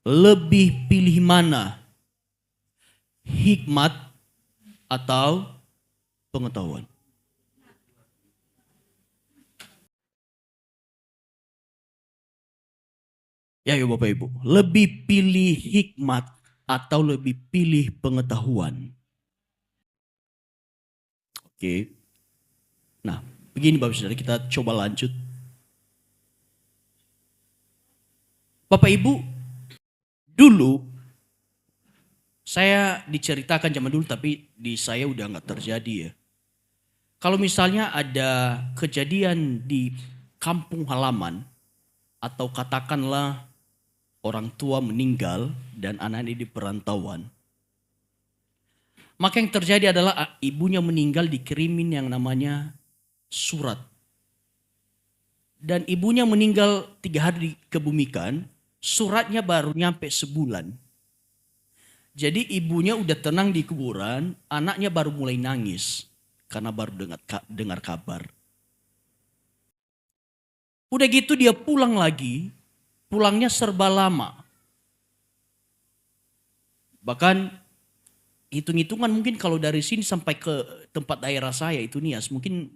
lebih pilih mana? Hikmat atau pengetahuan? Ya, Bapak Ibu, lebih pilih hikmat atau lebih pilih pengetahuan? Oke. Nah, begini Bapak Saudara, kita coba lanjut. Bapak Ibu, dulu saya diceritakan zaman dulu, tapi di saya udah nggak terjadi ya. Kalau misalnya ada kejadian di kampung halaman, atau katakanlah orang tua meninggal dan anaknya di perantauan, maka yang terjadi adalah ibunya meninggal dikirimin yang namanya surat. Dan ibunya meninggal 3 hari dikebumikan, suratnya baru nyampe sebulan. Jadi ibunya udah tenang di kuburan, anaknya baru mulai nangis karena baru dengar kabar. Udah gitu dia pulang lagi, pulangnya serba lama. Bahkan hitung-hitungan mungkin kalau dari sini sampai ke tempat daerah saya itu Nias, mungkin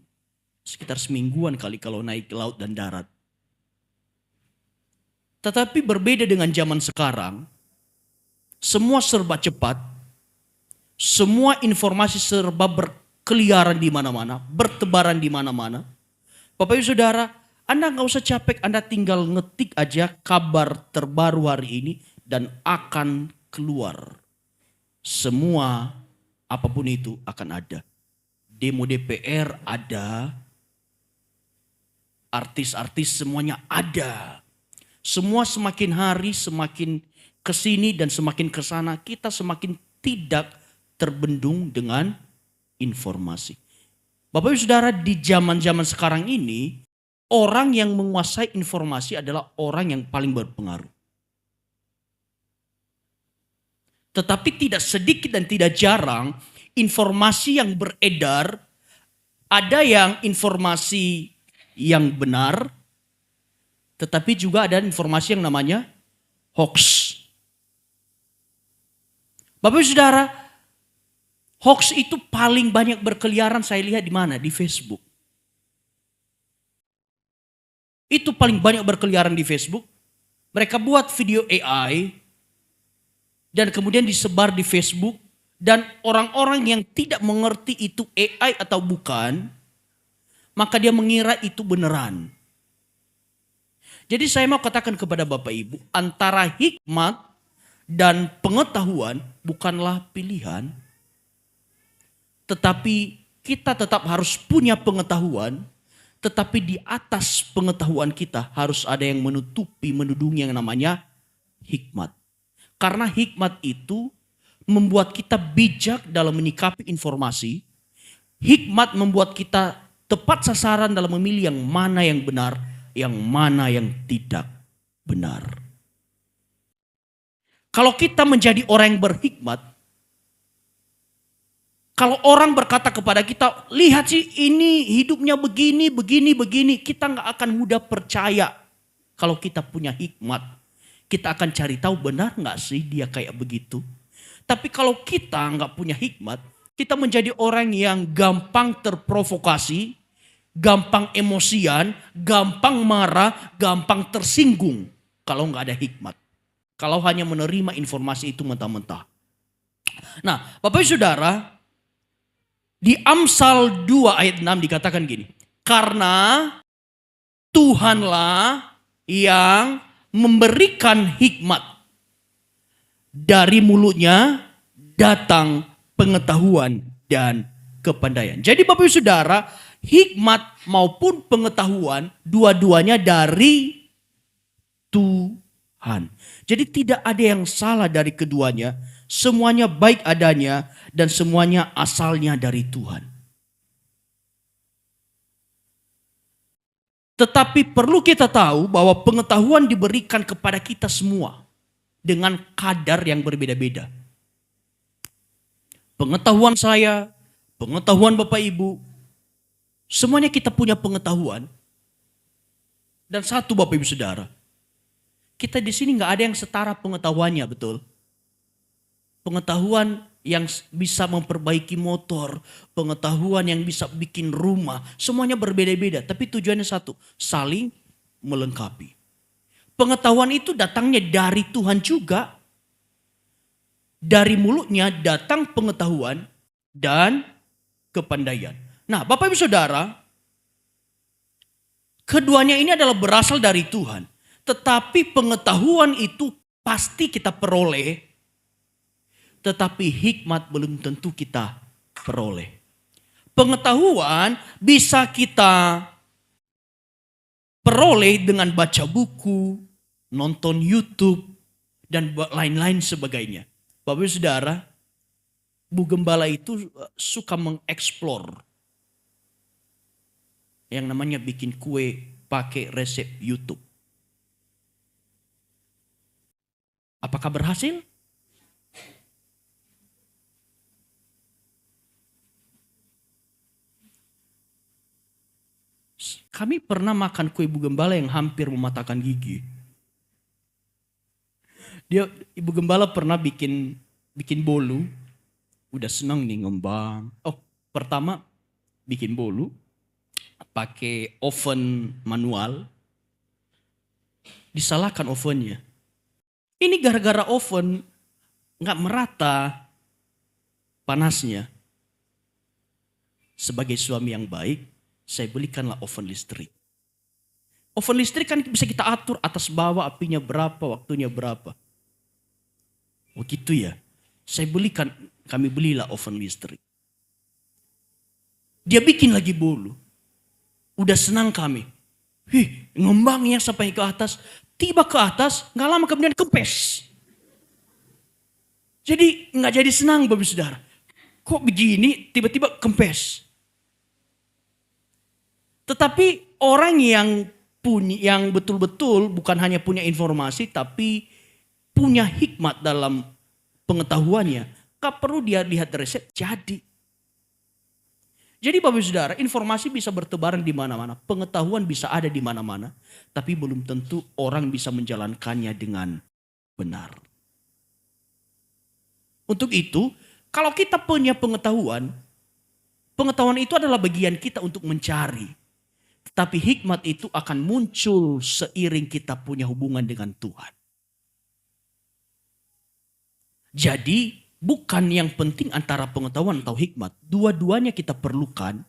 sekitar semingguan kali kalau naik ke laut dan darat. Tetapi berbeda dengan zaman sekarang, semua serba cepat, semua informasi serba berkeliaran di mana-mana, bertebaran di mana-mana. Bapak Ibu Saudara, Anda nggak usah capek, Anda tinggal ngetik aja kabar terbaru hari ini dan akan keluar. Semua apapun itu akan ada. Demo DPR ada, artis-artis semuanya ada. Semua semakin hari semakin kesini dan semakin kesana, kita semakin tidak terbendung dengan informasi. Bapak Ibu Saudara, di zaman-zaman sekarang ini, orang yang menguasai informasi adalah orang yang paling berpengaruh. Tetapi tidak sedikit dan tidak jarang informasi yang beredar, ada yang informasi yang benar, tetapi juga ada informasi yang namanya hoax. Bapak Ibu Saudara, hoax itu paling banyak berkeliaran saya lihat di mana? Di Facebook. Itu paling banyak berkeliaran di Facebook. Mereka buat video AI dan kemudian disebar di Facebook. Dan orang-orang yang tidak mengerti itu AI atau bukan, maka dia mengira itu beneran. Jadi saya mau katakan kepada Bapak Ibu, antara hikmat dan pengetahuan bukanlah pilihan. Tetapi kita tetap harus punya pengetahuan. Tetapi di atas pengetahuan kita harus ada yang menudungi yang namanya hikmat. Karena hikmat itu membuat kita bijak dalam menyikapi informasi. Hikmat membuat kita tepat sasaran dalam memilih yang mana yang benar, yang mana yang tidak benar. Kalau kita menjadi orang yang berhikmat, kalau orang berkata kepada kita, lihat sih ini hidupnya begini, begini, begini. Kita gak akan mudah percaya kalau kita punya hikmat. Kita akan cari tahu benar gak sih dia kayak begitu. Tapi kalau kita gak punya hikmat, kita menjadi orang yang gampang terprovokasi, gampang emosian, gampang marah, gampang tersinggung. Kalau gak ada hikmat. Kalau hanya menerima informasi itu mentah-mentah. Nah, Bapak Ibu Saudara, di Amsal 2 ayat 6 dikatakan gini. Karena Tuhanlah yang memberikan hikmat. Dari mulutnya datang pengetahuan dan kepandaian. Jadi Bapak Ibu Saudara, hikmat maupun pengetahuan dua-duanya dari Tuhan. Jadi tidak ada yang salah dari keduanya. Semuanya baik adanya dan semuanya asalnya dari Tuhan. Tetapi perlu kita tahu bahwa pengetahuan diberikan kepada kita semua dengan kadar yang berbeda-beda. Pengetahuan saya, pengetahuan Bapak Ibu, semuanya kita punya pengetahuan. Dan satu Bapak Ibu Saudara, Kita di sini nggak ada yang setara pengetahuannya, betul? Pengetahuan yang bisa memperbaiki motor, pengetahuan yang bisa bikin rumah, semuanya berbeda-beda. Tapi tujuannya satu, saling melengkapi. Pengetahuan itu datangnya dari Tuhan juga. Dari mulutnya datang pengetahuan dan kepandaian. Nah, Bapak Ibu Saudara, keduanya ini adalah berasal dari Tuhan. Tetapi pengetahuan itu pasti kita peroleh. Tetapi hikmat belum tentu kita peroleh. Pengetahuan bisa kita peroleh dengan baca buku, nonton YouTube, dan lain-lain sebagainya. Bapak Ibu Saudara, Bu Gembala itu suka mengeksplor yang namanya bikin kue pakai resep YouTube. Apakah berhasil? Kami pernah makan kue Bu Gembala yang hampir mematahkan gigi. Ibu Gembala pernah bikin bolu. Udah senang nih ngembang. Pertama bikin bolu pakai oven manual. Disalahkan ovennya. Ini gara-gara oven nggak merata panasnya. Sebagai suami yang baik, saya belikanlah oven listrik. Oven listrik kan bisa kita atur atas bawah, apinya berapa, waktunya berapa. Begitu ya. Kami belilah oven listrik. Dia bikin lagi bolu. Udah senang kami. Ngembangnya sampai ke atas. Tiba ke atas, gak lama kemudian kempes. Jadi gak jadi senang Bapak Saudara. Kok begini tiba-tiba kempes. Tetapi orang yang betul-betul bukan hanya punya informasi tapi punya hikmat dalam pengetahuannya. Gak perlu dia lihat resep, jadi. Jadi Bapak Saudara, informasi bisa bertebaran di mana-mana. Pengetahuan bisa ada di mana-mana. Tapi belum tentu orang bisa menjalankannya dengan benar. Untuk itu, kalau kita punya pengetahuan itu adalah bagian kita untuk mencari. Tetapi hikmat itu akan muncul seiring kita punya hubungan dengan Tuhan. Jadi bukan yang penting antara pengetahuan atau hikmat. Dua-duanya kita perlukan.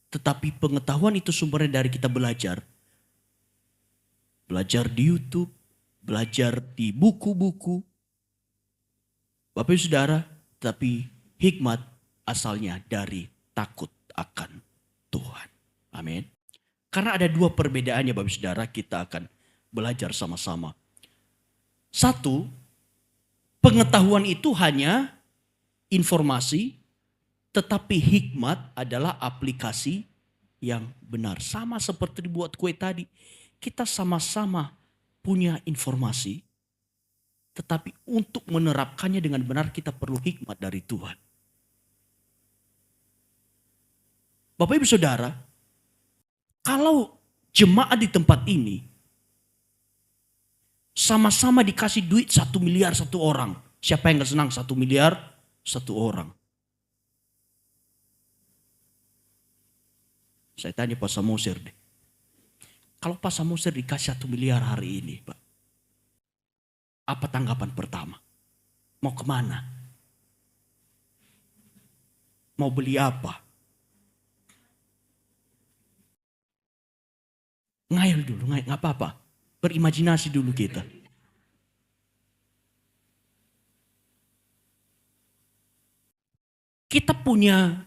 Tetapi pengetahuan itu sumbernya dari kita belajar. Belajar di YouTube. Belajar di buku-buku. Bapak Ibu Saudara. Tapi hikmat asalnya dari takut akan Tuhan. Amin. Karena ada dua perbedaannya Bapak Ibu Saudara. Kita akan belajar sama-sama. Satu. Pengetahuan itu hanya informasi, tetapi hikmat adalah aplikasi yang benar. Sama seperti dibuat kue tadi. Kita sama-sama punya informasi, tetapi untuk menerapkannya dengan benar kita perlu hikmat dari Tuhan. Bapak Ibu Saudara, kalau jemaat di tempat ini sama-sama dikasih duit 1 miliar satu orang. Siapa yang gak senang 1 miliar satu orang? Saya tanya Pak Samosir deh. Kalau Pak Samosir dikasih 1 miliar hari ini, Pak. Apa tanggapan pertama? Mau kemana? Mau beli apa? Ngayal dulu, gak apa-apa. Berimajinasi dulu kita. Kita punya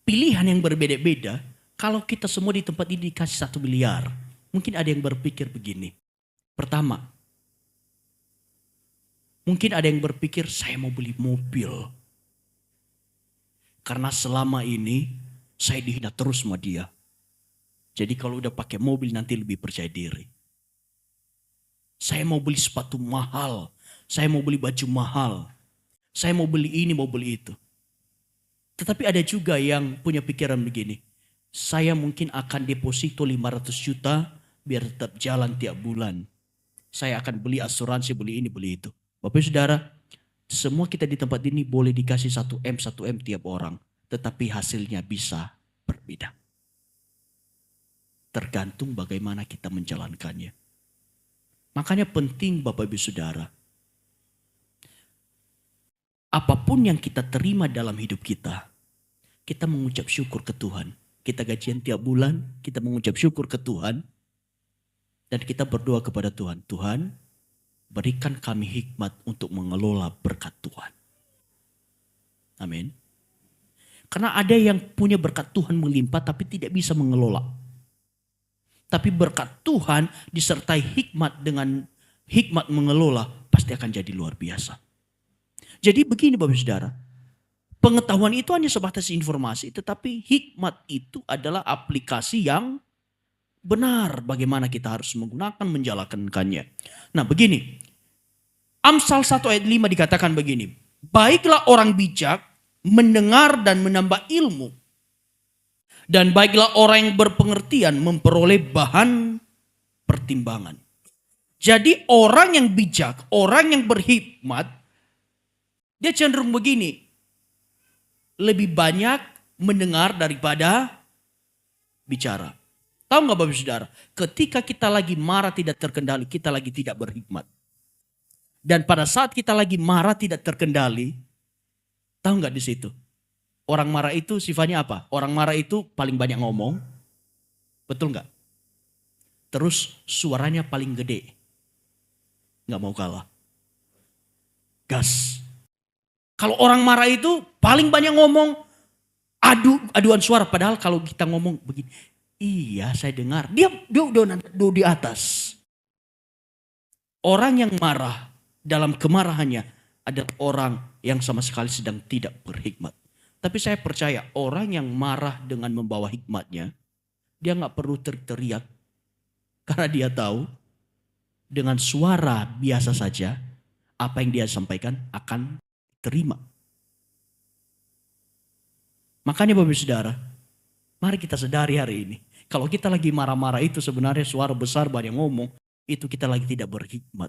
pilihan yang berbeda-beda. Kalau kita semua di tempat ini dikasih 1 miliar. Mungkin ada yang berpikir begini. Pertama. Mungkin ada yang berpikir saya mau beli mobil. Karena selama ini saya dihina terus sama dia. Jadi kalau udah pakai mobil nanti lebih percaya diri. Saya mau beli sepatu mahal. Saya mau beli baju mahal. Saya mau beli ini, mau beli itu. Tetapi ada juga yang punya pikiran begini. Saya mungkin akan deposito 500 juta. biar tetap jalan tiap bulan. Saya akan beli asuransi, beli ini, beli itu. Bapak Saudara, semua kita di tempat ini boleh dikasih 1M tiap orang. Tetapi hasilnya bisa berbeda. Tergantung bagaimana kita menjalankannya. Makanya penting Bapak Ibu Saudara. Apapun yang kita terima dalam hidup kita, kita mengucap syukur ke Tuhan. Kita gajian tiap bulan, kita mengucap syukur ke Tuhan. Dan kita berdoa kepada Tuhan. Tuhan, berikan kami hikmat untuk mengelola berkat Tuhan. Amin. Karena ada yang punya berkat Tuhan melimpah tapi tidak bisa mengelola. Tapi berkat Tuhan disertai hikmat dengan hikmat mengelola pasti akan jadi luar biasa. Jadi begini Bapak Saudara. Pengetahuan itu hanya sebatas informasi. Tetapi hikmat itu adalah aplikasi yang benar bagaimana kita harus menggunakan, menjalankannya. Nah begini, Amsal 1 ayat 5 dikatakan begini. Baiklah orang bijak mendengar dan menambah ilmu. Dan baiklah orang yang berpengertian memperoleh bahan pertimbangan. Jadi orang yang bijak, orang yang berhikmat, dia cenderung begini. Lebih banyak mendengar daripada bicara. Tahu nggak Bapak Saudara? Ketika kita lagi marah tidak terkendali, kita lagi tidak berhikmat. Dan pada saat kita lagi marah tidak terkendali, tahu nggak di situ? Orang marah itu sifatnya apa? Orang marah itu paling banyak ngomong. Betul nggak? Terus suaranya paling gede. Nggak mau kalah. Gas. Kalau orang marah itu paling banyak ngomong. Aduan suara. Padahal kalau kita ngomong begini. Iya saya dengar. Dia udah di atas. Orang yang marah dalam kemarahannya adalah orang yang sama sekali sedang tidak berhikmat. Tapi saya percaya orang yang marah dengan membawa hikmatnya, dia gak perlu teriak. Karena dia tahu dengan suara biasa saja, apa yang dia sampaikan akan terima. Makanya Bapak Saudara, mari kita sadari hari ini. Kalau kita lagi marah-marah itu sebenarnya suara besar banyak ngomong, itu kita lagi tidak berhikmat.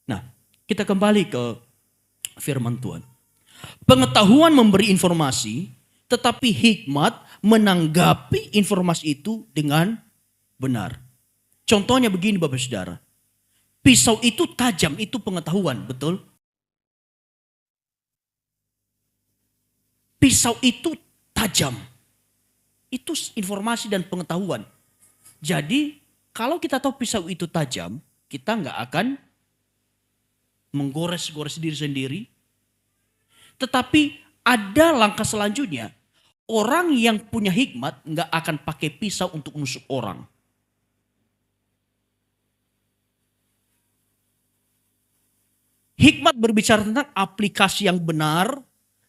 Nah, kita kembali ke firman Tuhan. Pengetahuan memberi informasi, tetapi hikmat menanggapi informasi itu dengan benar. Contohnya begini Bapak Saudara. Pisau itu tajam, itu pengetahuan, betul? Pisau itu tajam. Itu informasi dan pengetahuan. Jadi kalau kita tahu pisau itu tajam, kita nggak akan menggores-gores diri sendiri. Tetapi ada langkah selanjutnya. Orang yang punya hikmat nggak akan pakai pisau untuk menusuk orang. Hikmat berbicara tentang aplikasi yang benar.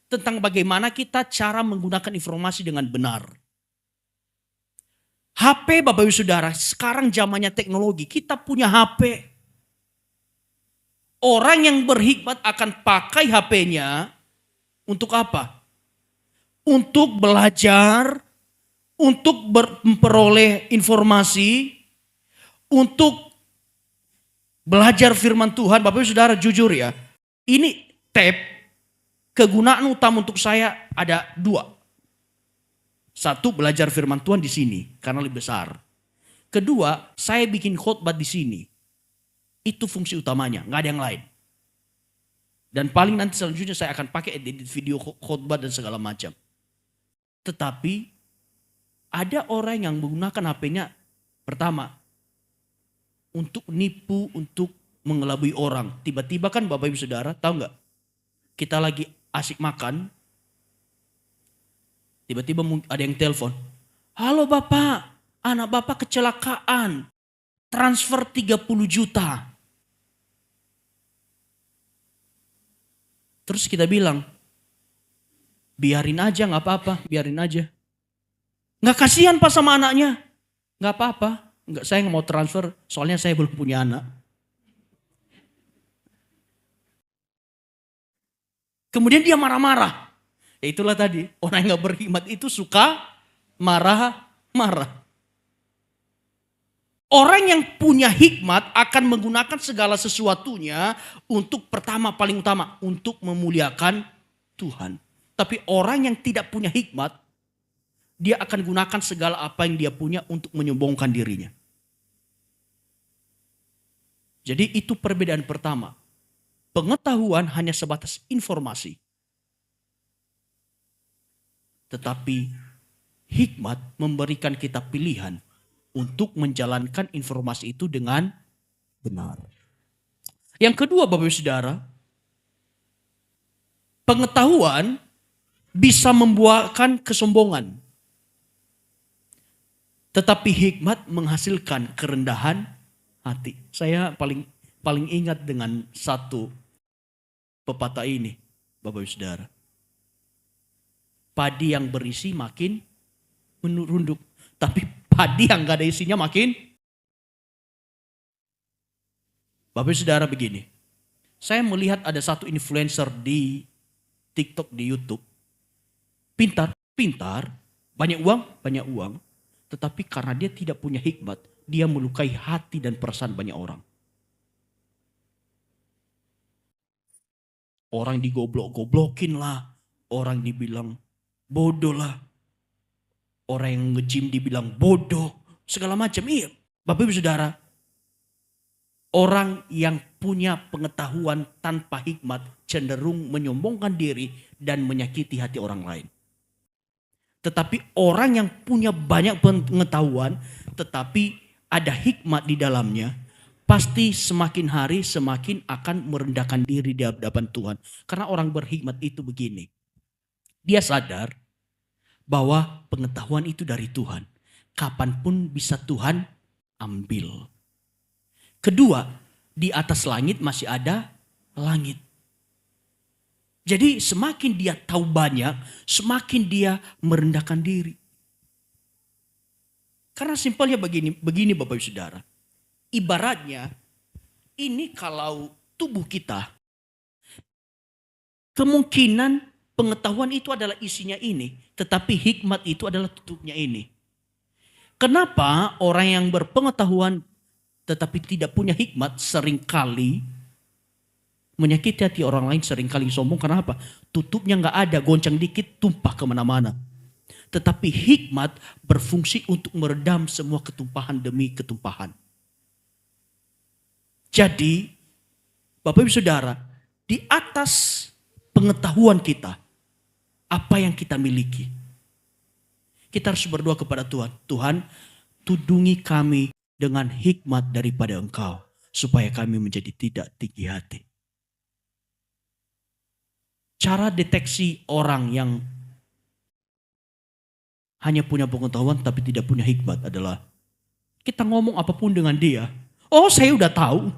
Tentang bagaimana kita cara menggunakan informasi dengan benar. HP Bapak Ibu Saudara, sekarang zamannya teknologi. Kita punya HP. Orang yang berhikmat akan pakai HP-nya. Untuk apa? Untuk belajar, untuk memperoleh informasi, untuk belajar firman Tuhan. Bapak Ibu Saudara jujur ya, ini tab, kegunaan utama untuk saya ada 2. Satu, belajar firman Tuhan di sini karena lebih besar. Kedua, saya bikin khotbah di sini. Itu fungsi utamanya, nggak ada yang lain. Dan paling nanti selanjutnya saya akan pakai edit video khotbah dan segala macam. Tetapi ada orang yang menggunakan HP-nya pertama untuk nipu, untuk mengelabui orang. Tiba-tiba kan Bapak Ibu Saudara, tahu nggak? Kita lagi asik makan, tiba-tiba ada yang telepon. Halo Bapak, anak Bapak kecelakaan, transfer 30 juta. Terus kita bilang, biarin aja gak apa-apa, biarin aja. Gak kasihan Pak sama anaknya. Gak apa-apa, saya gak mau transfer, soalnya saya belum punya anak. Kemudian dia marah-marah. Ya itulah tadi, orang yang gak berhikmat itu suka marah-marah. Orang yang punya hikmat akan menggunakan segala sesuatunya untuk pertama paling utama untuk memuliakan Tuhan. Tapi orang yang tidak punya hikmat, dia akan gunakan segala apa yang dia punya untuk menyombongkan dirinya. Jadi itu perbedaan pertama. Pengetahuan hanya sebatas informasi. Tetapi hikmat memberikan kita pilihan untuk menjalankan informasi itu dengan benar. Yang kedua Bapak Ibu Saudara, pengetahuan bisa membuahkan kesombongan. Tetapi hikmat menghasilkan kerendahan hati. Saya paling ingat dengan satu pepatah ini, Bapak Ibu Saudara. Padi yang berisi makin menurunduk. Tapi padi yang gak ada isinya makin. Bapak Ibu Saudara begini. Saya melihat ada satu influencer di TikTok, di YouTube. Pintar, banyak uang. Tetapi karena dia tidak punya hikmat, dia melukai hati dan perasaan banyak orang. Orang digoblok-goblokin lah. Orang dibilang bodoh lah. Orang yang nge-gym dibilang bodoh. Segala macam. Iya. Bapak Ibu Saudara. Orang yang punya pengetahuan tanpa hikmat cenderung menyombongkan diri dan menyakiti hati orang lain. Tetapi orang yang punya banyak pengetahuan tetapi ada hikmat di dalamnya, pasti semakin hari semakin akan merendahkan diri di hadapan Tuhan. Karena orang berhikmat itu begini. Dia sadar bahwa pengetahuan itu dari Tuhan. Kapanpun bisa Tuhan ambil. Kedua, di atas langit masih ada langit. Jadi semakin dia tahu banyak, semakin dia merendahkan diri. Karena simpelnya begini Bapak Ibu Saudara. Ibaratnya ini kalau tubuh kita, kemungkinan pengetahuan itu adalah isinya ini, tetapi hikmat itu adalah tutupnya ini. Kenapa orang yang berpengetahuan tetapi tidak punya hikmat seringkali menyakiti hati orang lain, seringkali sombong? Kenapa? Tutupnya nggak ada, goncang dikit tumpah kemana-mana. Tetapi hikmat berfungsi untuk meredam semua ketumpahan demi ketumpahan. Jadi Bapak Ibu Saudara, di atas pengetahuan kita, apa yang kita miliki, kita harus berdoa kepada Tuhan. Tuhan, tudungi kami dengan hikmat daripada Engkau, supaya kami menjadi tidak tinggi hati. Cara deteksi orang yang hanya punya pengetahuan tapi tidak punya hikmat adalah kita ngomong apapun dengan dia. Oh, saya udah tahu.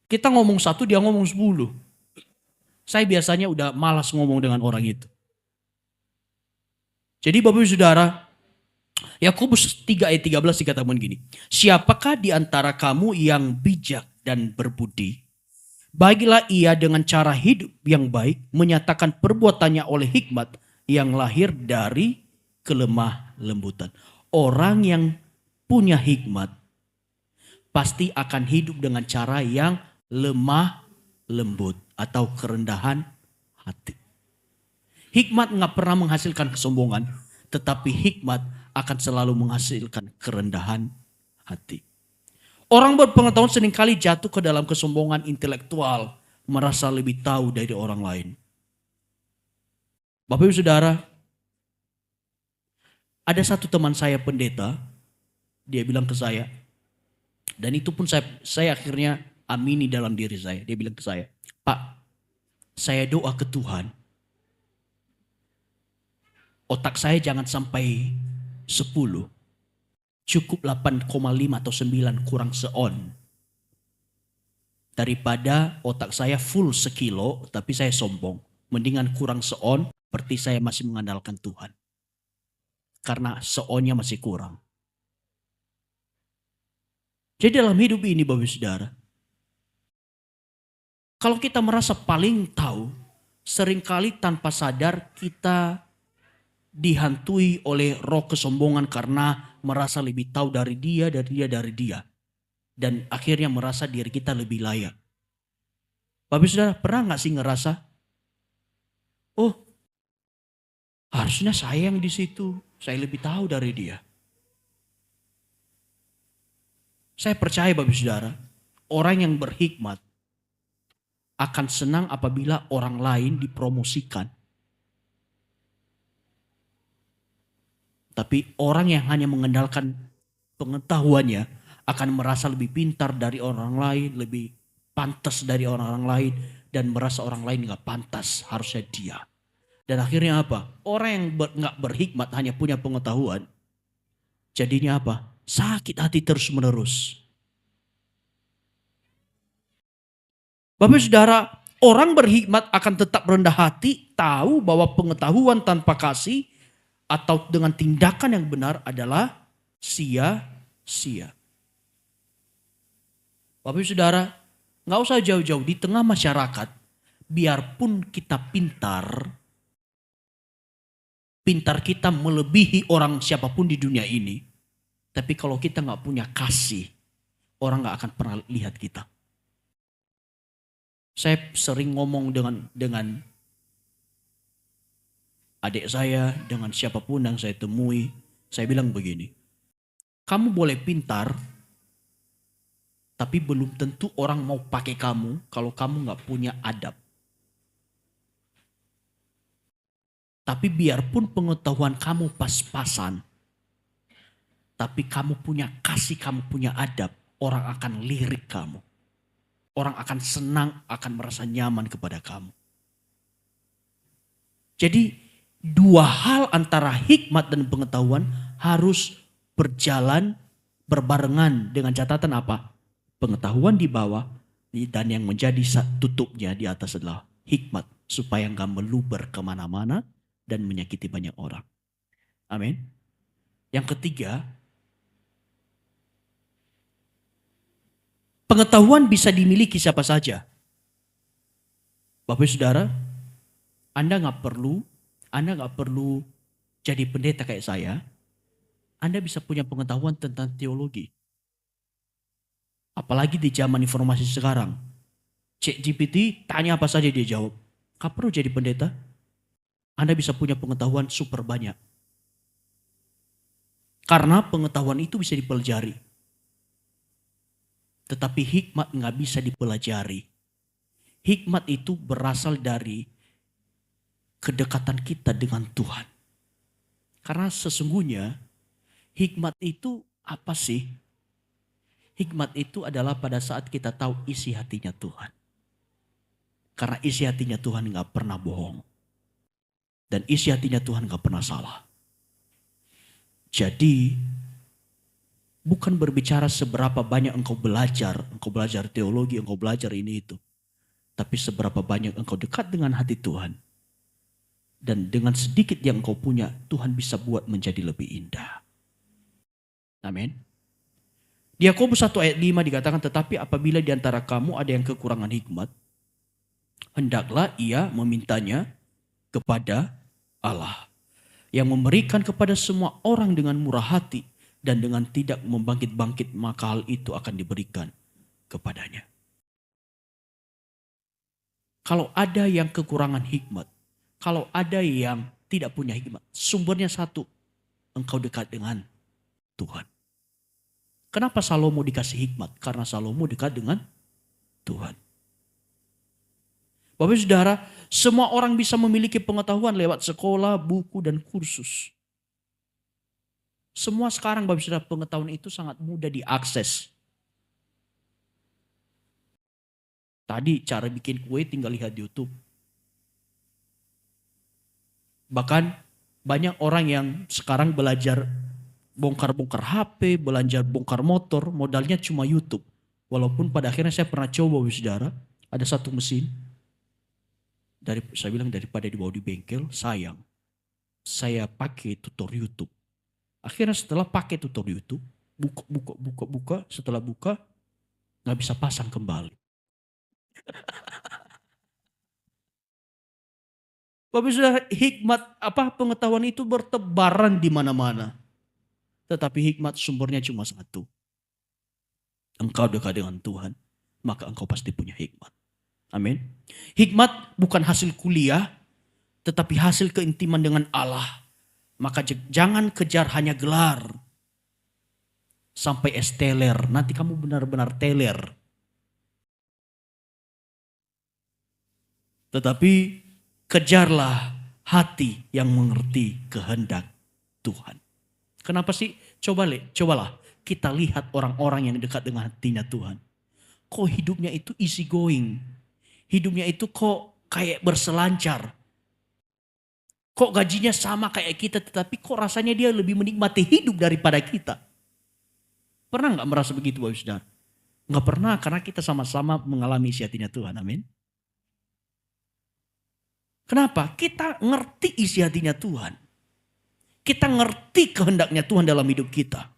Kita ngomong satu, dia ngomong 10. Saya biasanya udah malas ngomong dengan orang itu. Jadi Bapak Ibu Saudara, Yakobus 3 ayat 13 dikatakan gini. Siapakah di antara kamu yang bijak dan berbudi? Bagilah ia dengan cara hidup yang baik, menyatakan perbuatannya oleh hikmat yang lahir dari kelemah lembutan. Orang yang punya hikmat pasti akan hidup dengan cara yang lemah lembut atau kerendahan hati. Hikmat gak pernah menghasilkan kesombongan, tetapi hikmat akan selalu menghasilkan kerendahan hati. Orang berpengetahuan seringkali jatuh ke dalam kesombongan intelektual, merasa lebih tahu dari orang lain. Bapak Ibu Saudara, ada satu teman saya pendeta, dia bilang ke saya, dan itu pun saya akhirnya amini dalam diri saya. Dia bilang ke saya, Pak, saya doa ke Tuhan, otak saya jangan sampai 10. Cukup 8,5 atau 9 kurang seon. Daripada otak saya full sekilo tapi saya sombong. Mendingan kurang seon berarti saya masih mengandalkan Tuhan. Karena seonnya masih kurang. Jadi dalam hidup ini Bapak Ibu Saudara, kalau kita merasa paling tahu, seringkali tanpa sadar kita dihantui oleh roh kesombongan karena merasa lebih tahu dari dia, dari dia. Dan akhirnya merasa diri kita lebih layak. Bapak Saudara, pernah gak sih ngerasa, oh harusnya saya yang di situ, saya lebih tahu dari dia. Saya percaya Bapak Saudara, orang yang berhikmat akan senang apabila orang lain dipromosikan. Tapi orang yang hanya mengandalkan pengetahuannya akan merasa lebih pintar dari orang lain, lebih pantas dari orang-orang lain, dan merasa orang lain gak pantas, harusnya dia. Dan akhirnya apa? Orang yang gak berhikmat hanya punya pengetahuan, jadinya apa? Sakit hati terus menerus. Bapak Saudara, orang berhikmat akan tetap rendah hati, tahu bahwa pengetahuan tanpa kasih atau dengan tindakan yang benar adalah sia-sia. Bapak Saudara, gak usah jauh-jauh di tengah masyarakat, biarpun kita pintar kita melebihi orang siapapun di dunia ini, tapi kalau kita gak punya kasih, orang gak akan pernah lihat kita. Saya sering ngomong dengan adik saya, dengan siapapun yang saya temui, saya bilang begini, kamu boleh pintar, tapi belum tentu orang mau pakai kamu kalau kamu gak punya adab. Tapi biarpun pengetahuan kamu pas-pasan, tapi kamu punya kasih, kamu punya adab, orang akan lirik kamu. Orang akan senang, akan merasa nyaman kepada kamu. Jadi dua hal antara hikmat dan pengetahuan harus berjalan berbarengan dengan catatan apa? Pengetahuan di bawah dan yang menjadi tutupnya di atas adalah hikmat. Supaya nggak meluber kemana-mana dan menyakiti banyak orang. Amin. Yang ketiga, pengetahuan bisa dimiliki siapa saja. Bapak Saudara, Anda nggak perlu jadi pendeta kayak saya. Anda bisa punya pengetahuan tentang teologi. Apalagi di zaman informasi sekarang. ChatGPT tanya apa saja dia jawab. Nggak perlu jadi pendeta. Anda bisa punya pengetahuan super banyak. Karena pengetahuan itu bisa dipelajari. Tetapi hikmat nggak bisa dipelajari. Hikmat itu berasal dari kedekatan kita dengan Tuhan. Karena sesungguhnya hikmat itu apa sih? Hikmat itu adalah pada saat kita tahu isi hatinya Tuhan. Karena isi hatinya Tuhan nggak pernah bohong. Dan isi hatinya Tuhan gak pernah salah. Jadi bukan berbicara seberapa banyak engkau belajar teologi, engkau belajar ini itu. Tapi seberapa banyak engkau dekat dengan hati Tuhan. Dan dengan sedikit yang engkau punya, Tuhan bisa buat menjadi lebih indah. Amin. Di Yakobus 1 ayat 5 dikatakan, tetapi apabila di antara kamu ada yang kekurangan hikmat, hendaklah ia memintanya kepada Allah yang memberikan kepada semua orang dengan murah hati dan dengan tidak membangkit-bangkit, maka hal itu akan diberikan kepadanya. Kalau ada yang kekurangan hikmat, kalau ada yang tidak punya hikmat, sumbernya satu, engkau dekat dengan Tuhan. Kenapa Salomo dikasih hikmat? Karena Salomo dekat dengan Tuhan. Bapak Saudara, semua orang bisa memiliki pengetahuan lewat sekolah, buku, dan kursus. Semua sekarang Bapak Saudara, pengetahuan itu sangat mudah diakses. Tadi cara bikin kue tinggal lihat di YouTube. Bahkan banyak orang yang sekarang belajar bongkar-bongkar HP, belajar bongkar motor, modalnya cuma YouTube. Walaupun pada akhirnya saya pernah coba Bapak Saudara, ada satu mesin. Saya bilang daripada dibawa di bengkel, sayang. Saya pakai tutor YouTube. Akhirnya setelah pakai tutor YouTube, buka, setelah buka, nggak bisa pasang kembali. Bapak Saudara, hikmat pengetahuan itu bertebaran di mana-mana. Tetapi hikmat sumbernya cuma satu. Engkau dekat dengan Tuhan, maka engkau pasti punya hikmat. Amin. Hikmat bukan hasil kuliah, tetapi hasil keintiman dengan Allah. Maka jangan kejar hanya gelar. Sampai esteler, nanti kamu benar-benar teler. Tetapi kejarlah hati yang mengerti kehendak Tuhan. Kenapa sih? Cobalah kita lihat orang-orang yang dekat dengan hatinya Tuhan. Kok hidupnya itu easy going. Hidupnya itu kok kayak berselancar. Kok gajinya sama kayak kita, tetapi kok rasanya dia lebih menikmati hidup daripada kita. Pernah gak merasa begitu Bapak Saudara? Gak pernah, karena kita sama-sama mengalami isi hatinya Tuhan. Amin. Kenapa? Kita ngerti isi hatinya Tuhan. Kita ngerti kehendaknya Tuhan dalam hidup kita.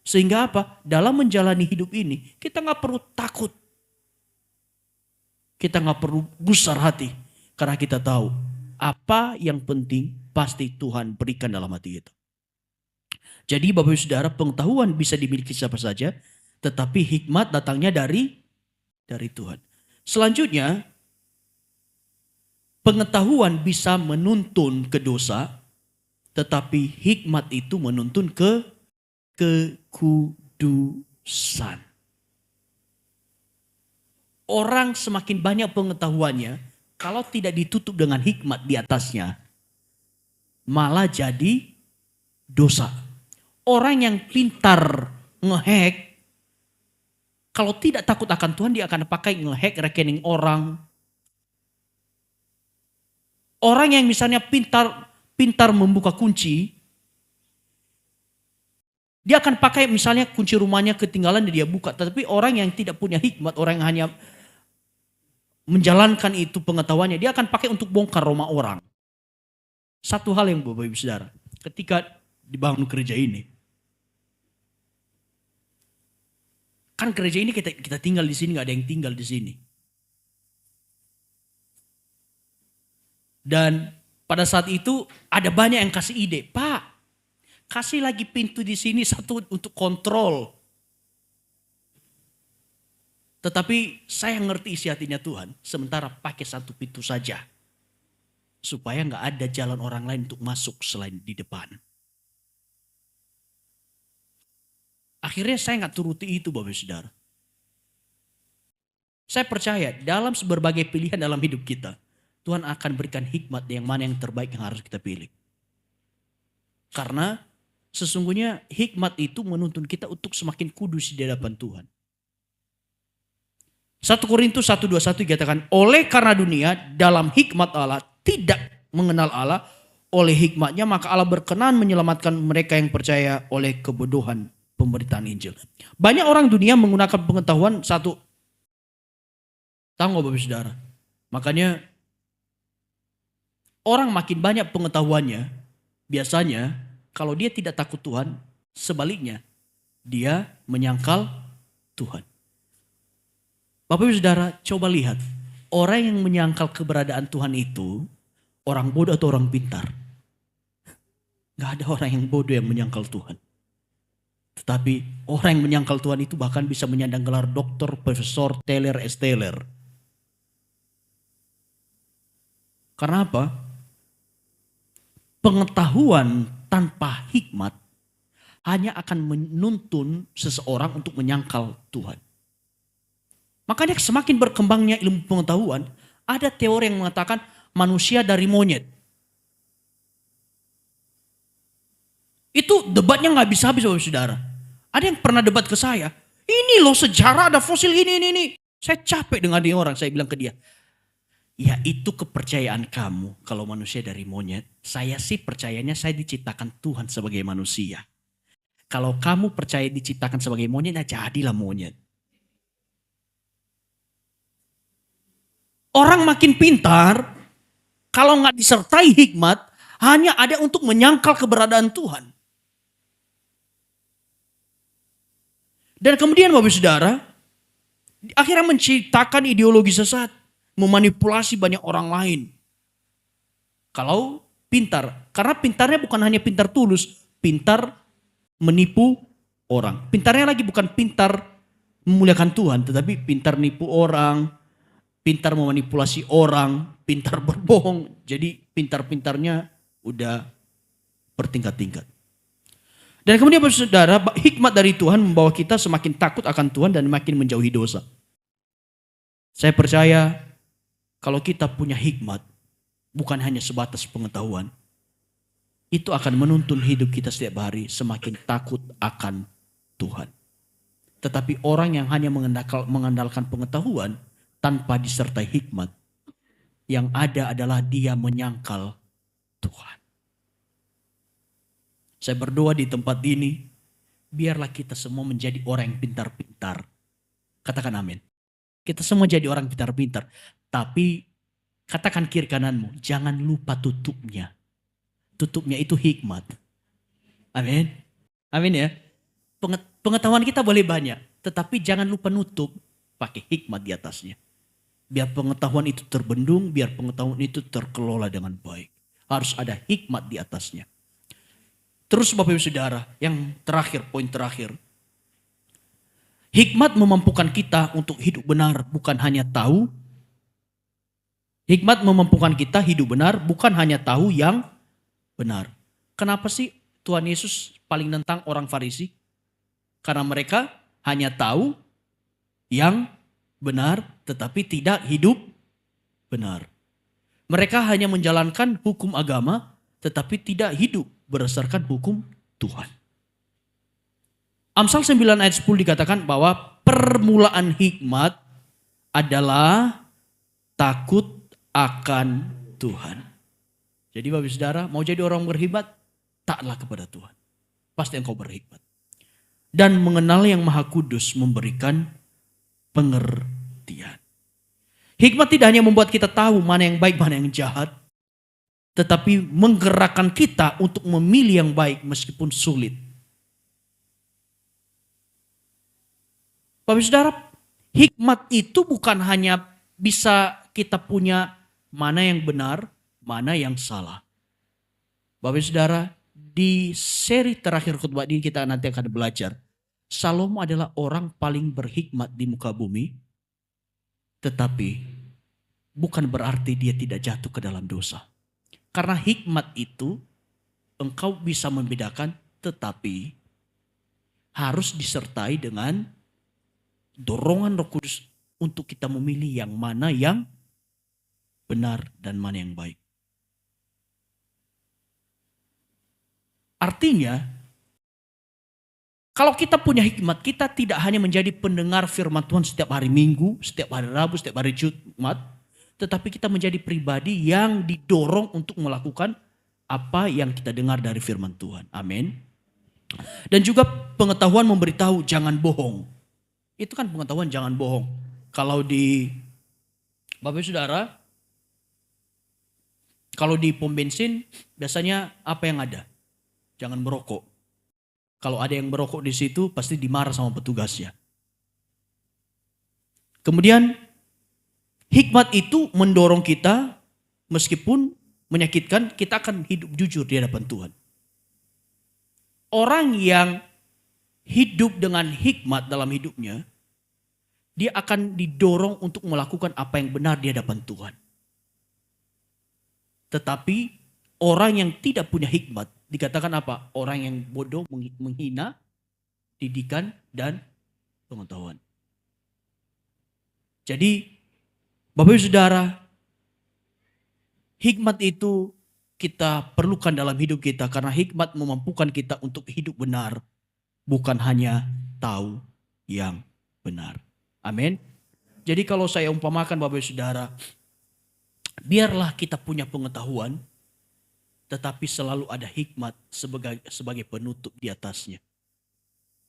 Sehingga apa? Dalam menjalani hidup ini, kita gak perlu takut. Kita gak perlu gusar hati. Karena kita tahu, apa yang penting pasti Tuhan berikan dalam hati kita. Jadi Bapak Ibu Saudara, pengetahuan bisa dimiliki siapa saja. Tetapi hikmat datangnya dari Tuhan. Selanjutnya, pengetahuan bisa menuntun ke dosa. Tetapi hikmat itu menuntun ke kekudusan. Orang semakin banyak pengetahuannya, kalau tidak ditutup dengan hikmat di atasnya, malah jadi dosa. Orang yang pintar ngehack, kalau tidak takut akan Tuhan, dia akan pakai ngehack rekening orang. Orang yang misalnya pintar membuka kunci, dia akan pakai misalnya kunci rumahnya ketinggalan dan dia buka. Tetapi orang yang tidak punya hikmat, orang yang hanya menjalankan itu pengetahuannya, dia akan pakai untuk bongkar rumah orang. Satu hal yang Bapak Ibu Saudara, ketika dibangun gereja ini, kan gereja ini kita tinggal di sini, nggak ada yang tinggal di sini. Dan pada saat itu ada banyak yang kasih ide, Pak, kasih lagi pintu di sini satu untuk kontrol. Tetapi saya ngerti isi hatinya Tuhan, sementara pakai satu pintu saja. Supaya nggak ada jalan orang lain untuk masuk selain di depan. Akhirnya saya nggak turuti itu Bapak Saudara. Saya percaya dalam berbagai pilihan dalam hidup kita, Tuhan akan berikan hikmat yang mana yang terbaik yang harus kita pilih. Karena sesungguhnya hikmat itu menuntun kita untuk semakin kudus di hadapan Tuhan. 1 Korintus 1:21 dikatakan, oleh karena dunia dalam hikmat Allah tidak mengenal Allah, oleh hikmatnya maka Allah berkenan menyelamatkan mereka yang percaya oleh kebodohan pemberitaan Injil. Banyak orang dunia menggunakan pengetahuan satu. Tahu gak Bapak Saudara? Makanya orang makin banyak pengetahuannya, biasanya kalau dia tidak takut Tuhan, sebaliknya dia menyangkal Tuhan. Bapak Ibu Saudara, coba lihat. Orang yang menyangkal keberadaan Tuhan itu, orang bodoh atau orang pintar? Gak ada orang yang bodoh yang menyangkal Tuhan. Tetapi orang yang menyangkal Tuhan itu bahkan bisa menyandang gelar doktor, profesor, teler, esteler. Karena apa? Pengetahuan tanpa hikmat hanya akan menuntun seseorang untuk menyangkal Tuhan. Makanya semakin berkembangnya ilmu pengetahuan, ada teori yang mengatakan manusia dari monyet. Itu debatnya gak bisa habis Bapak Saudara. Ada yang pernah debat ke saya, ini loh sejarah ada fosil ini. Saya capek dengan dia orang, saya bilang ke dia, ya itu kepercayaan kamu kalau manusia dari monyet. Saya sih percayanya saya diciptakan Tuhan sebagai manusia. Kalau kamu percaya diciptakan sebagai monyet, ya jadilah monyet. Orang makin pintar, kalau nggak disertai hikmat, hanya ada untuk menyangkal keberadaan Tuhan. Dan kemudian Bapak Saudara, akhirnya menciptakan ideologi sesat, memanipulasi banyak orang lain. Kalau pintar, karena pintarnya bukan hanya pintar tulus, pintar menipu orang. Pintarnya lagi bukan pintar memuliakan Tuhan, tetapi pintar nipu orang, pintar memanipulasi orang, pintar berbohong. Jadi pintar-pintarnya udah bertingkat-tingkat. Dan kemudian saudara, hikmat dari Tuhan membawa kita semakin takut akan Tuhan dan makin menjauhi dosa. Saya percaya kalau kita punya hikmat, bukan hanya sebatas pengetahuan, itu akan menuntun hidup kita setiap hari semakin takut akan Tuhan. Tetapi orang yang hanya mengandalkan pengetahuan tanpa disertai hikmat, yang ada adalah dia menyangkal Tuhan. Saya berdoa di tempat ini, biarlah kita semua menjadi orang yang pintar-pintar. Katakan amin. Kita semua jadi orang pintar-pintar. Tapi katakan kiri kananmu, jangan lupa tutupnya. Tutupnya itu hikmat. Amin. Amin ya. Pengetahuan kita boleh banyak, tetapi jangan lupa nutup pakai hikmat di atasnya. Biar pengetahuan itu terbendung, biar pengetahuan itu terkelola dengan baik. Harus ada hikmat di atasnya. Terus Bapak Ibu Saudara, yang terakhir, poin terakhir. Hikmat memampukan kita untuk hidup benar, bukan hanya tahu. Hikmat memampukan kita hidup benar, bukan hanya tahu yang benar. Kenapa sih Tuhan Yesus paling nentang orang Farisi? Karena mereka hanya tahu yang benar, tetapi tidak hidup benar. Mereka hanya menjalankan hukum agama, tetapi tidak hidup berdasarkan hukum Tuhan. Amsal 9 ayat 10 dikatakan bahwa permulaan hikmat adalah takut akan Tuhan. Jadi Bapak Saudara, mau jadi orang berhikmat, taatlah kepada Tuhan. Pasti engkau berhikmat. Dan mengenal yang Maha Kudus memberikan pengertian. Hikmat tidak hanya membuat kita tahu mana yang baik, mana yang jahat, tetapi menggerakkan kita untuk memilih yang baik meskipun sulit. Bapak Saudara, hikmat itu bukan hanya bisa kita punya mana yang benar, mana yang salah. Bapak Saudara, di seri terakhir khotbah ini kita nanti akan belajar. Salomo adalah orang paling berhikmat di muka bumi, tetapi bukan berarti dia tidak jatuh ke dalam dosa. Karena hikmat itu engkau bisa membedakan, tetapi harus disertai dengan dorongan Roh Kudus untuk kita memilih yang mana yang benar dan mana yang baik. Artinya, kalau kita punya hikmat, kita tidak hanya menjadi pendengar firman Tuhan setiap hari Minggu, setiap hari Rabu, setiap hari Jumat, tetapi kita menjadi pribadi yang didorong untuk melakukan apa yang kita dengar dari firman Tuhan. Amin. Dan juga pengetahuan memberitahu jangan bohong. Itu kan pengetahuan jangan bohong. Kalau di Bapak Saudara, kalau di pom bensin biasanya apa yang ada? Jangan merokok. Kalau ada yang merokok di situ pasti dimarah sama petugasnya. Kemudian hikmat itu mendorong kita, meskipun menyakitkan, kita akan hidup jujur di hadapan Tuhan. Orang yang hidup dengan hikmat dalam hidupnya, dia akan didorong untuk melakukan apa yang benar di hadapan Tuhan. Tetapi orang yang tidak punya hikmat, dikatakan apa? Orang yang bodoh, menghina didikan dan pengetahuan. Jadi Bapak Ibu Saudara, hikmat itu kita perlukan dalam hidup kita karena hikmat memampukan kita untuk hidup benar, bukan hanya tahu yang benar. Amin. Jadi kalau saya umpamakan Bapak Ibu Saudara, biarlah kita punya pengetahuan, tetapi selalu ada hikmat sebagai penutup di atasnya.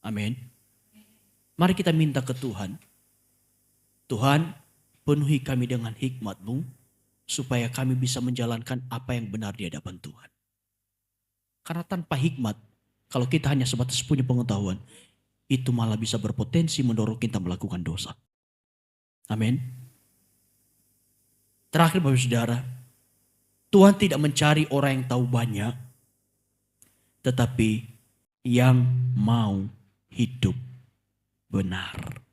Amin. Mari kita minta ke Tuhan. Tuhan, penuhi kami dengan hikmat-Mu, supaya kami bisa menjalankan apa yang benar di hadapan Tuhan. Karena tanpa hikmat, kalau kita hanya sebatas punya pengetahuan, itu malah bisa berpotensi mendorong kita melakukan dosa. Amin. Terakhir Bapak Saudara, Tuhan tidak mencari orang yang tahu banyak, tetapi yang mau hidup benar.